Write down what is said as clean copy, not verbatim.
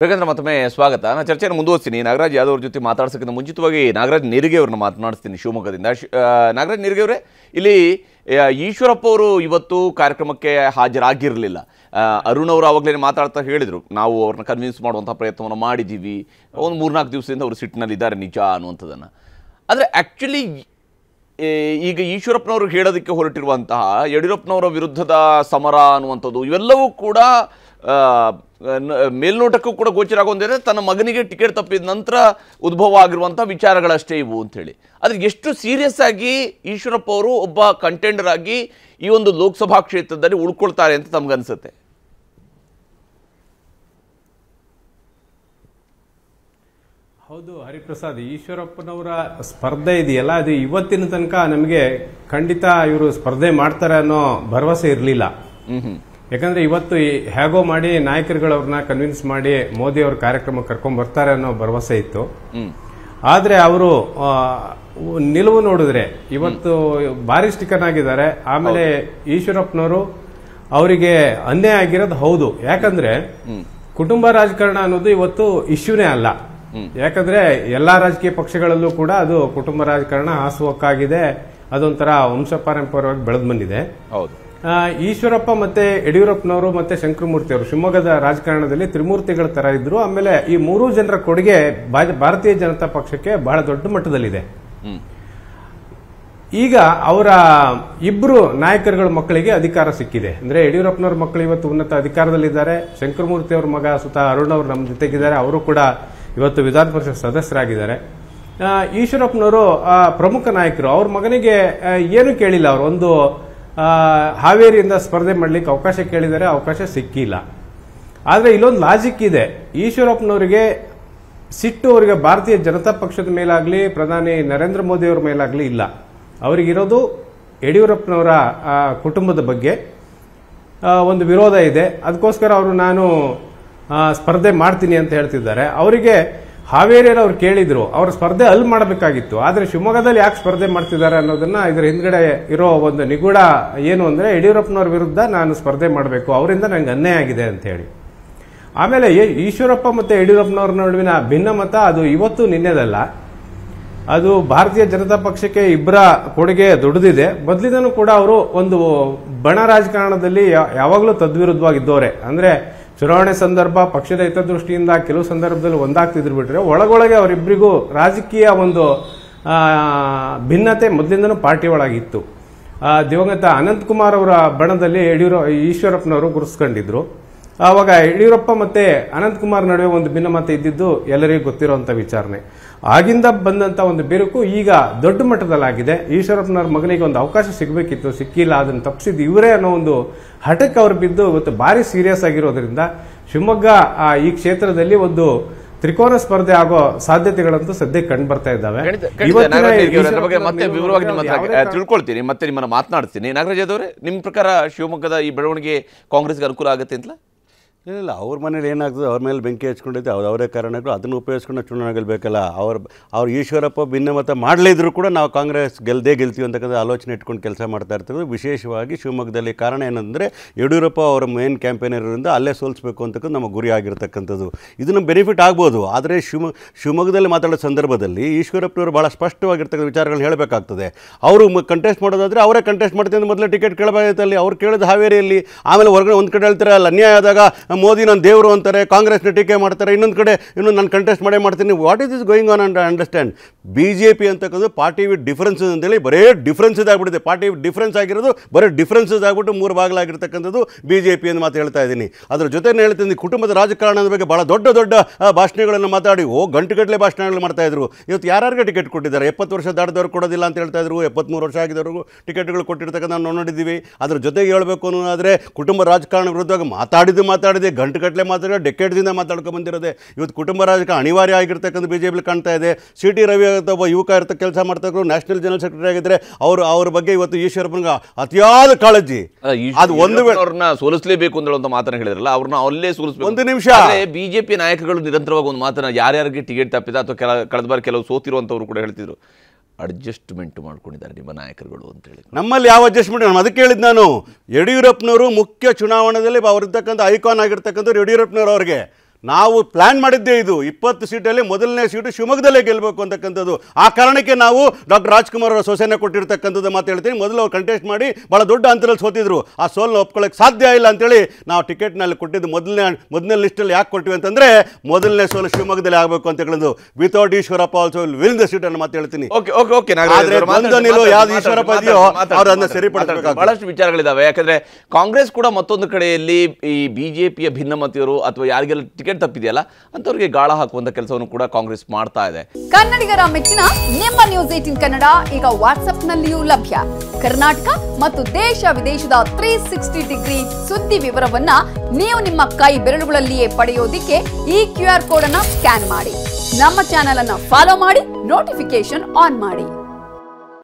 ಬೇಕಂದ್ರೆ ಮತ್ತೊಮ್ಮೆ ಸ್ವಾಗತ. ನಾನು ಚರ್ಚೆಯನ್ನು ಮುಂದುವರಿಸ್ತೀನಿ. ನಾಗರಾಜ್ ಯಾದವ್ ಅವ್ರ ಜೊತೆ ಮಾತಾಡ್ಸೋಕ್ಕಿಂತ ಮುಂಚಿತವಾಗಿ ನಾಗರಾಜ್ ನೀರಿಗೆ ಅವ್ರನ್ನ ಮಾತನಾಡಿಸ್ತೀನಿ ಶಿವಮೊಗ್ಗದಿಂದ. ನಾಗರಾಜ್ ನೀರಿಗೆ ಅವರೇ, ಇಲ್ಲಿ ಈಶ್ವರಪ್ಪ ಅವರು ಇವತ್ತು ಕಾರ್ಯಕ್ರಮಕ್ಕೆ ಹಾಜರಾಗಿರಲಿಲ್ಲ. ಅರುಣ್ ಅವರು ಆವಾಗಲೇ ಮಾತಾಡ್ತಾ ಹೇಳಿದರು, ನಾವು ಅವ್ರನ್ನ ಕನ್ವಿನ್ಸ್ ಮಾಡುವಂಥ ಪ್ರಯತ್ನವನ್ನು ಮಾಡಿದ್ದೀವಿ, ಒಂದು 3-4 ದಿವಸದಿಂದ ಅವರು ಸಿಟ್ಟಿನಲ್ಲಿದ್ದಾರೆ ನಿಜ ಅನ್ನುವಂಥದ್ದನ್ನು. ಆದರೆ ಆ್ಯಕ್ಚುಲಿ ಈಗ ಈಶ್ವರಪ್ಪನವರು ಹೇಳೋದಕ್ಕೆ ಹೊರಟಿರುವಂತಹ ಯಡಿಯೂರಪ್ಪನವರ ವಿರುದ್ಧದ ಸಮರ ಅನ್ನುವಂಥದ್ದು ಇವೆಲ್ಲವೂ ಕೂಡ ಮೇಲ್ನೋಟಕ್ಕೂ ಕೂಡ ಗೋಚರ ಆಗೋಂದ್ರೆ ತನ್ನ ಮಗನಿಗೆ ಟಿಕೆಟ್ ತಪ್ಪಿದ ನಂತರ ಉದ್ಭವ ಆಗಿರುವಂಥ ವಿಚಾರಗಳಷ್ಟೇ ಇವು ಅಂತೇಳಿ. ಆದರೆ ಎಷ್ಟು ಸೀರಿಯಸ್ ಆಗಿ ಈಶ್ವರಪ್ಪ ಅವರು ಒಬ್ಬ ಕಂಟೆಂಡರ್ ಆಗಿ ಈ ಒಂದು ಲೋಕಸಭಾ ಕ್ಷೇತ್ರದಲ್ಲಿ ಉಳ್ಕೊಳ್ತಾರೆ ಅಂತ ತಮಗನ್ಸುತ್ತೆ? ಹೌದು ಹರಿಪ್ರಸಾದ್, ಈಶ್ವರಪ್ಪನವರ ಸ್ಪರ್ಧೆ ಇದೆಯಲ್ಲ, ಅದು ಇವತ್ತಿನ ತನಕ ನಮಗೆ ಖಂಡಿತ ಇವರು ಸ್ಪರ್ಧೆ ಮಾಡ್ತಾರೆ ಅನ್ನೋ ಭರವಸೆ ಇರಲಿಲ್ಲ. ಯಾಕಂದ್ರೆ ಇವತ್ತು ಹೇಗೋ ಮಾಡಿ ನಾಯಕರುಗಳವ್ರನ್ನ ಕನ್ವಿನ್ಸ್ ಮಾಡಿ ಮೋದಿ ಅವ್ರ ಕಾರ್ಯಕ್ರಮ ಕರ್ಕೊಂಡ್ ಬರ್ತಾರೆ ಅನ್ನೋ ಭರವಸೆ ಇತ್ತು. ಆದ್ರೆ ಅವರು ನಿಲುವು ನೋಡಿದ್ರೆ ಇವತ್ತು ಭಾರಿ ಸ್ಟಿಕನ್ ಆಗಿದ್ದಾರೆ. ಆಮೇಲೆ ಈಶ್ವರಪ್ಪನವರು ಅವರಿಗೆ ಅನ್ಯಾಯ ಆಗಿರೋದು ಹೌದು. ಯಾಕಂದ್ರೆ ಕುಟುಂಬ ರಾಜಕಾರಣ ಅನ್ನೋದು ಇವತ್ತು ಇಶ್ಯೂನೇ ಅಲ್ಲ. ಯಾಕಂದ್ರೆ ಎಲ್ಲಾ ರಾಜಕೀಯ ಪಕ್ಷಗಳಲ್ಲೂ ಕೂಡ ಅದು ಕುಟುಂಬ ರಾಜಕಾರಣ ಹಾಸುಹೊಕ್ಕಾಗಿದೆ, ಅದೊಂಥರ ವಂಶಪಾರಂಪರ್ಯವಾಗಿ ಬೆಳೆದು ಬಂದಿದೆ. ಈಶ್ವರಪ್ಪ ಮತ್ತೆ ಯಡಿಯೂರಪ್ಪನವರು ಮತ್ತೆ ಶಂಕರಮೂರ್ತಿ ಅವರು ಶಿವಮೊಗ್ಗದ ರಾಜಕಾರಣದಲ್ಲಿ ತ್ರಿಮೂರ್ತಿಗಳ ತರ ಇದ್ರು. ಆಮೇಲೆ ಈ 3 ಜನರ ಕೊಡುಗೆ ಭಾರತೀಯ ಜನತಾ ಪಕ್ಷಕ್ಕೆ ಬಹಳ ದೊಡ್ಡ ಮಟ್ಟದಲ್ಲಿದೆ. ಈಗ ಅವರ ಇಬ್ರು ನಾಯಕರುಗಳ ಮಕ್ಕಳಿಗೆ ಅಧಿಕಾರ ಸಿಕ್ಕಿದೆ. ಅಂದ್ರೆ ಯಡಿಯೂರಪ್ಪನವ್ರ ಮಕ್ಕಳು ಇವತ್ತು ಉನ್ನತ ಅಧಿಕಾರದಲ್ಲಿದ್ದಾರೆ. ಶಂಕರಮೂರ್ತಿ ಅವ್ರ ಮಗ ಸುತ ಅರುಣ್ ಅವರು ನಮ್ಮ ಜೊತೆಗಿದ್ದಾರೆ. ಅವರು ಕೂಡ ಇವತ್ತು ವಿಧಾನ ಪರಿಷತ್ ಸದಸ್ಯರಾಗಿದ್ದಾರೆ. ಈಶ್ವರಪ್ಪನವರು ಪ್ರಮುಖ ನಾಯಕರು. ಅವ್ರ ಮಗನಿಗೆ ಏನು ಕೇಳಿಲ್ಲ. ಅವರು ಒಂದು ಹಾವೇರಿಯಿಂದ ಸ್ಪರ್ಧೆ ಮಾಡ್ಲಿಕ್ಕೆ ಅವಕಾಶ ಕೇಳಿದರೆ ಅವಕಾಶ ಸಿಕ್ಕಿಲ್ಲ. ಆದ್ರೆ ಇಲ್ಲೊಂದು ಲಾಜಿಕ್ ಇದೆ. ಈಶ್ವರಪ್ಪನವರಿಗೆ ಸಿಟ್ಟು ಅವರಿಗೆ ಭಾರತೀಯ ಜನತಾ ಪಕ್ಷದ ಮೇಲಾಗ್ಲಿ ಪ್ರಧಾನಿ ನರೇಂದ್ರ ಮೋದಿ ಅವರ ಮೇಲಾಗ್ಲಿ ಇಲ್ಲ. ಅವರಿಗಿರೋದು ಯಡಿಯೂರಪ್ಪನವರ ಕುಟುಂಬದ ಬಗ್ಗೆ ಒಂದು ವಿರೋಧ ಇದೆ. ಅದಕ್ಕೋಸ್ಕರ ಅವರು ನಾನು ಸ್ಪರ್ಧೆ ಮಾಡ್ತೀನಿ ಅಂತ ಹೇಳ್ತಿದ್ದಾರೆ. ಅವರಿಗೆ ಹಾವೇರಿಯಲ್ಲಿ ಅವ್ರು ಕೇಳಿದ್ರು, ಅವ್ರ ಸ್ಪರ್ಧೆ ಅಲ್ಲಿ ಮಾಡಬೇಕಾಗಿತ್ತು. ಆದ್ರೆ ಶಿವಮೊಗ್ಗದಲ್ಲಿ ಯಾಕೆ ಸ್ಪರ್ಧೆ ಮಾಡ್ತಿದ್ದಾರೆ ಅನ್ನೋದನ್ನ ಇದರ ಹಿಂದ್ಗಡೆ ಇರೋ ಒಂದು ನಿಗೂಢ ಏನು ಅಂದ್ರೆ ಯಡಿಯೂರಪ್ಪನವ್ರ ವಿರುದ್ಧ ನಾನು ಸ್ಪರ್ಧೆ ಮಾಡಬೇಕು, ಅವರಿಂದ ನಂಗೆ ಅನ್ಯಾಯ ಆಗಿದೆ ಅಂತ ಹೇಳಿ. ಆಮೇಲೆ ಈಶ್ವರಪ್ಪ ಮತ್ತೆ ಯಡಿಯೂರಪ್ಪನವ್ರ ನಡುವಿನ ಭಿನ್ನಮತ ಅದು ಇವತ್ತು ನಿನ್ನೆದಲ್ಲ. ಅದು ಭಾರತೀಯ ಜನತಾ ಪಕ್ಷಕ್ಕೆ ಇಬ್ಬರ ಕೊಡುಗೆ ದೊಡ್ಡದಿದೆ. ಮೊದಲಿಂದನೂ ಕೂಡ ಅವರು ಒಂದು ಬಣ ರಾಜಕಾರಣದಲ್ಲಿ ಯಾವಾಗಲೂ ತದ್ವಿರುದ್ಧವಾಗಿದ್ದವರೇ. ಅಂದ್ರೆ ಚುನಾವಣೆ ಸಂದರ್ಭ ಪಕ್ಷದ ಹಿತದೃಷ್ಟಿಯಿಂದ ಕೆಲವು ಸಂದರ್ಭದಲ್ಲಿ ಒಂದಾಗ್ತಿದ್ರು ಬಿಟ್ರೆ ಒಳಗೊಳಗೆ ಅವರಿಬ್ಬರಿಗೂ ರಾಜಕೀಯ ಒಂದು ಭಿನ್ನತೆ ಮೊದಲಿಂದನೂ ಪಾರ್ಟಿ ಒಳಗಿತ್ತು. ದಿವಂಗತ ಅನಂತಕುಮಾರ್ ಅವರ ಬಣದಲ್ಲಿ ಈಶ್ವರಪ್ಪನವರು ಗುರುಸ್ಕೊಂಡಿದ್ರು. ಆವಾಗ ಯಡಿಯೂರಪ್ಪ ಮತ್ತೆ ಅನಂತಕುಮಾರ್ ನಡುವೆ ಒಂದು ಭಿನ್ನಮತ ಇದ್ದಿದ್ದು ಎಲ್ಲರಿಗೂ ಗೊತ್ತಿರುವಂತ ವಿಚಾರಣೆ. ಆಗಿಂದ ಬಂದಂತ ಒಂದು ಬಿರುಕು ಈಗ ದೊಡ್ಡ ಮಟ್ಟದಲ್ಲಾಗಿದೆ. ಈಶ್ವರಪ್ಪನವ್ರ ಮಗನಿಗೆ ಒಂದು ಅವಕಾಶ ಸಿಗಬೇಕಿತ್ತು, ಸಿಕ್ಕಿಲ್ಲ. ಅದನ್ನು ತಪ್ಪಿಸಿದ್ದು ಇವರೇ ಅನ್ನೋ ಒಂದು ಹಠಕ್ಕೆ ಅವರು ಬಿದ್ದು ಇವತ್ತು ಭಾರಿ ಸೀರಿಯಸ್ ಆಗಿರೋದ್ರಿಂದ ಶಿವಮೊಗ್ಗ ಈ ಕ್ಷೇತ್ರದಲ್ಲಿ ಒಂದು ತ್ರಿಕೋನ ಸ್ಪರ್ಧೆ ಆಗೋ ಸಾಧ್ಯತೆಗಳಂತೂ ಸದ್ಯಕ್ಕೆ ಕಂಡು ಬರ್ತಾ ಇದ್ದಾವೆ. ಮತ್ತೆ ವಿವರವಾಗಿ ತಿಳ್ಕೊಳ್ತೀನಿ, ಮತ್ತೆ ನಿಮ್ಮನ್ನ ಮಾತನಾಡ್ತೀನಿ. ನಾಗರಾಜ್ ಅವರೇ, ನಿಮ್ಮ ಪ್ರಕಾರ ಶಿವಮೊಗ್ಗದ ಈ ಬೆಳವಣಿಗೆ ಕಾಂಗ್ರೆಸ್ಗೆ ಅನುಕೂಲ ಆಗುತ್ತೆ ಅಂತಲ್ಲ? ಇಲ್ಲ, ಅವ್ರ ಮನೇಲಿ ಏನಾಗ್ತದೆ, ಅವ್ರ ಮೇಲೆ ಬೆಂಕಿ ಹಚ್ಕೊಂಡಿದ್ದೆ, ಅವರೇ ಕಾರಣಗಳು. ಅದನ್ನು ಉಪಯೋಗಿಸ್ಕೊಂಡು ಚುನಾವಣೆ ಗೆಲ್ಲಬೇಕಲ್ಲ. ಅವ್ರು ಈಶ್ವರಪ್ಪ ಭಿನ್ನಮತ ಮಾಡಲಿದ್ರು ಕೂಡ ನಾವು ಕಾಂಗ್ರೆಸ್ ಗೆಲ್ತೀವಿ ಅಂತಕ್ಕಂಥ ಆಲೋಚನೆ ಇಟ್ಕೊಂಡು ಕೆಲಸ ಮಾಡ್ತಾ ಇರ್ತೀವಿ. ವಿಶೇಷವಾಗಿ ಶಿವಮೊಗ್ಗದಲ್ಲಿ ಕಾರಣ ಏನಂದರೆ ಯಡಿಯೂರಪ್ಪ ಅವರ ಮೇನ್ ಕ್ಯಾಂಪೇನ್ ಇರೋದ್ರಿಂದ ಅಲ್ಲೇ ಸೋಲಿಸಬೇಕು ಅಂತಕ್ಕಂಥ ನಮ್ಮ ಗುರಿ ಆಗಿರ್ತಕ್ಕಂಥದ್ದು. ಇದನ್ನು ಬೆನಿಫಿಟ್ ಆಗ್ಬೋದು. ಆದರೆ ಶಿವಮೊಗ್ಗದಲ್ಲಿ ಮಾತಾಡೋ ಸಂದರ್ಭದಲ್ಲಿ ಈಶ್ವರಪ್ಪನವರು ಭಾಳ ಸ್ಪಷ್ಟವಾಗಿರ್ತಕ್ಕಂಥ ವಿಚಾರಗಳನ್ನ ಹೇಳಬೇಕಾಗ್ತದೆ. ಅವರು ಕಂಟೆಸ್ಟ್ ಮಾಡೋದಾದರೆ ಅವರೇ ಕಂಟೆಸ್ಟ್ ಮಾಡ್ತೀನಿ ಅಂತ ಮೊದಲೇ ಟಿಕೆಟ್ ಕೇಳಬೇಕಾಗುತ್ತೆ. ಅಲ್ಲಿ ಅವ್ರು ಕೇಳಿದ ಹಾವೇರಿಯಲ್ಲಿ, ಆಮೇಲೆ ಹೊರಗಡೆ ಒಂದು ಕಡೆ ಹೇಳ್ತಾರೆ ಅಲ್ಲಿ ಅನ್ಯಾಯ ಆದಾಗ ಮೋದಿ ನನ್ನ ದೇವರು ಅಂತಾರೆ, ಕಾಂಗ್ರೆಸ್ನ ಟೀಕೆ ಮಾಡ್ತಾರೆ, ಇನ್ನೊಂದು ಕಡೆ ನಾನು ಕಂಟೆಸ್ಟ್ ಮಾಡೇ ಮಾಡ್ತೀನಿ. What is going on and understand? BJP ಅಂತಕ್ಕಂಥದ್ದು ಪಾರ್ಟಿ ವಿತ್ ಡಿಫರೆನ್ಸಸ್ ಅಂತೇಳಿ ಬರೇ ಡಿಫರೆನ್ಸಸ್ ಆಗಿಬಿಡುತ್ತೆ. ಪಾರ್ಟಿ ವಿತ್ ಡಿಫರೆನ್ಸ್ ಆಗಿರೋದು ಬರೀ ಡಿಫರೆನ್ಸಸ್ ಆಗಿಬಿಟ್ಟು 3 ಭಾಗಲಾಗಿರ್ತಕ್ಕಂಥದ್ದು BJP ಅಂತ ಮಾತು ಹೇಳ್ತಾ ಇದ್ದೀನಿ. ಅದ್ರ ಜೊತೆ ಹೇಳ್ತೀನಿ, ಕುಟುಂಬದ ರಾಜಕಾರಣದ ಬಗ್ಗೆ ಭಾಳ ದೊಡ್ಡ ದೊಡ್ಡ ಭಾಷಣಗಳನ್ನು ಮಾತಾಡಿ ಗಂಟೆಗಟ್ಟಲೆ ಭಾಷಣಗಳು ಮಾಡ್ತಾ ಇದ್ರು. ಇವತ್ತು ಯಾರ್ಯಾರಿಗೆ ಟಿಕೆಟ್ ಕೊಟ್ಟಿದ್ದಾರೆ? 70 ವರ್ಷ ದಾಟಿದವ್ರು ಕೊಡೋದಿಲ್ಲ ಅಂತ ಹೇಳ್ತಾ ಇದ್ರು. 73 ವರ್ಷ ಆಗಿದವ್ರಿಗೂ ಟಿಕೆಟ್ಗಳು ಕೊಟ್ಟಿರ್ತಕ್ಕಂಥ ನಾವು ನೋಡಿದ್ದೀವಿ. ಅದ್ರ ಜೊತೆಗೆ ಹೇಳಬೇಕು ಅನ್ನೋದಾದರೆ ಕುಟುಂಬ ರಾಜಕಾರಣ ವಿರುದ್ಧವಾಗಿ ಮಾತಾಡಿದೆ ಡೆಕೆಟ್ಗಟ್ಟಲೆ ಮಾತಾಡೋ ಡೆಕೆಟ್ದಿಂದ ಮಾತಾಡ್ಕೊಂಡು ಬಂದಿರೋದೆ. ಇವತ್ತು ಕುಟುಂಬ ರಾಜಕಾರಣ ಅನಿವಾರ್ಯ ಆಗಿರ್ತಕ್ಕಂಥ BJP ಕಾಣ್ತಾ ಇದೆ. CT ರವಿ ಅಂತ ಒಬ್ಬ ಯುವಕ ಕೆಲಸ ಮಾಡ್ತಾ ಇದ್ರು, ನ್ಯಾಷನಲ್ ಜನರಲ್ ಸೆಕ್ರೆಟರಿ ಆಗಿದ್ರೆ ಅವ್ರ ಬಗ್ಗೆ ಇವತ್ತು ಈಶ್ವರಪ್ಪನಿಗೆ ಅತಿಯಾದ ಕಾಳಜಿ. ಅದು ಒಂದು ವೇಳೆ ಸೋಲಿಸಲೇಬೇಕು ಅಂತ ಮಾತನ್ನ ಹೇಳಿದ್ರಲ್ಲ, ಅವ್ರನ್ನ ಅಲ್ಲೇ ಸೋಲಿಸಬೇಕು. ಒಂದು ನಿಮಿಷ, BJP ನಾಯಕರುಗಳು ನಿರಂತರವಾಗಿ ಒಂದು ಮಾತನ್ನ ಯಾರ್ಯಾರಿಗೆ ಟಿಕೆಟ್ ತಪ್ಪಿದ ಅಥವಾ ಕಳೆದ ಬಾರಿ ಕೆಲವು ಸೋತಿರುವಂತವ್ರು ಕೂಡ ಹೇಳ್ತಿದ್ರು, ಅಡ್ಜಸ್ಟ್ಮೆಂಟ್ ಮಾಡ್ಕೊಂಡಿದ್ದಾರೆ ನಿಮ್ಮ ನಾಯಕರುಗಳು ಅಂತ ಹೇಳಿ. ನಮ್ಮಲ್ಲಿ ಯಾವ ಅಡ್ಜಸ್ಟ್ಮೆಂಟ್? ನಾನು ಅದಕ್ಕೆ ಹೇಳಿದ್ದು, ನಾನು ಯಡಿಯೂರಪ್ಪನವರು ಮುಖ್ಯ ಚುನಾವಣೆಯಲ್ಲಿ ಅವರಿರ್ತಕ್ಕಂಥ ಐಕಾನ್ ಆಗಿರ್ತಕ್ಕಂಥವ್ರು ಯಡಿಯೂರಪ್ಪನವರು. ಅವ್ರಿಗೆ ನಾವು ಪ್ಲಾನ್ ಮಾಡಿದ್ದೇ ಇದು 20 ಸೀಟಲ್ಲಿ ಮೊದಲನೇ ಸೀಟು ಶಿವಮೊಗ್ಗದಲ್ಲೇ ಗೆಲ್ಲಬೇಕು ಅಂತಕ್ಕಂಥದ್ದು. ಆ ಕಾರಣಕ್ಕೆ ನಾವು ಡಾಕ್ಟರ್ ರಾಜ್ಕುಮಾರ್ ಅವರ ಸೊಸೆನ ಕೊಟ್ಟಿರ್ತಕ್ಕಂಥದ್ದು ಮಾತು ಹೇಳ್ತೀನಿ. ಮೊದಲು ಅವ್ರು ಕಂಟೆಸ್ಟ್ ಮಾಡಿ ಭಾಳ ದೊಡ್ಡ ಅಂತರಲ್ಲಿ ಸೋತಿದ್ರು. ಆ ಸೋಲನ್ನ ಒಪ್ಕೊಳ್ಳೋಕೆ ಸಾಧ್ಯ ಇಲ್ಲ ಅಂತೇಳಿ ನಾವು ಟಿಕೆಟ್ನಲ್ಲಿ ಕೊಟ್ಟಿದ್ದು ಮೊದಲನೇ ಲಿಸ್ಟಲ್ಲಿ ಯಾಕೆ ಕೊಟ್ಟಿವಿ ಅಂತಂದ್ರೆ ಮೊದಲನೇ ಸೋಲು ಶಿವಮೊಗ್ಗದಲ್ಲಿ ಆಗಬೇಕು ಅಂತ ಹೇಳಿದ್ದು. Without Eshwarappa also will the seat ಅನ್ನು ಮಾತು ಹೇಳ್ತೀನಿ. ಯಾವ್ದು ಈಶ್ವರಪ್ಪ ಇದೆಯೋ ಅವ್ರು ಅದನ್ನ ಸರಿಪಡಿಸಬೇಕು. ಬಹಳಷ್ಟು ವಿಚಾರಗಳಿದಾವೆ. ಯಾಕಂದ್ರೆ ಕಾಂಗ್ರೆಸ್ ಕೂಡ ಮತ್ತೊಂದು ಕಡೆಯಲ್ಲಿ ಈ ಬಿಜೆಪಿಯ ಭಿನ್ನಮತಿಯರು ಅಥವಾ ಯಾರಿಗೆಲ್ಲ ಟಿಕೆಟ್ ತಪ್ಪಿದೆಯಲ್ಲ ಅಂತವರಿಗೆ ಗಾಳ ಹಾಕುವಂತ ಕೆಲಸವನ್ನು ಕೂಡ ಕಾಂಗ್ರೆಸ್ ಮಾಡ್ತಾ ಇದೆ. ಕನ್ನಡಿಗರ ಮೆಚ್ಚಿನ ನಿಮ್ಮ ನ್ಯೂಸ್ 18 ಕನ್ನಡ ಈಗ ವಾಟ್ಸ್ಆಪ್ ನಲ್ಲಿಯೂ ಲಭ್ಯ. ಕರ್ನಾಟಕ ಮತ್ತು ದೇಶ ವಿದೇಶದ 360 ಡಿಗ್ರಿ ಸುದ್ದಿ ವಿವರವನ್ನ ನೀವು ನಿಮ್ಮ ಕೈ ಬೆರಳುಗಳಲ್ಲಿಯೇ ಪಡೆಯೋದಿಕ್ಕೆ ಈ QR ಕೋಡ್ ಅನ್ನ ಸ್ಕ್ಯಾನ್ ಮಾಡಿ. ನಮ್ಮ ಚಾನೆಲ್ ಅನ್ನ ಫಾಲೋ ಮಾಡಿ, ನೋಟಿಫಿಕೇಶನ್ ಆನ್ ಮಾಡಿ.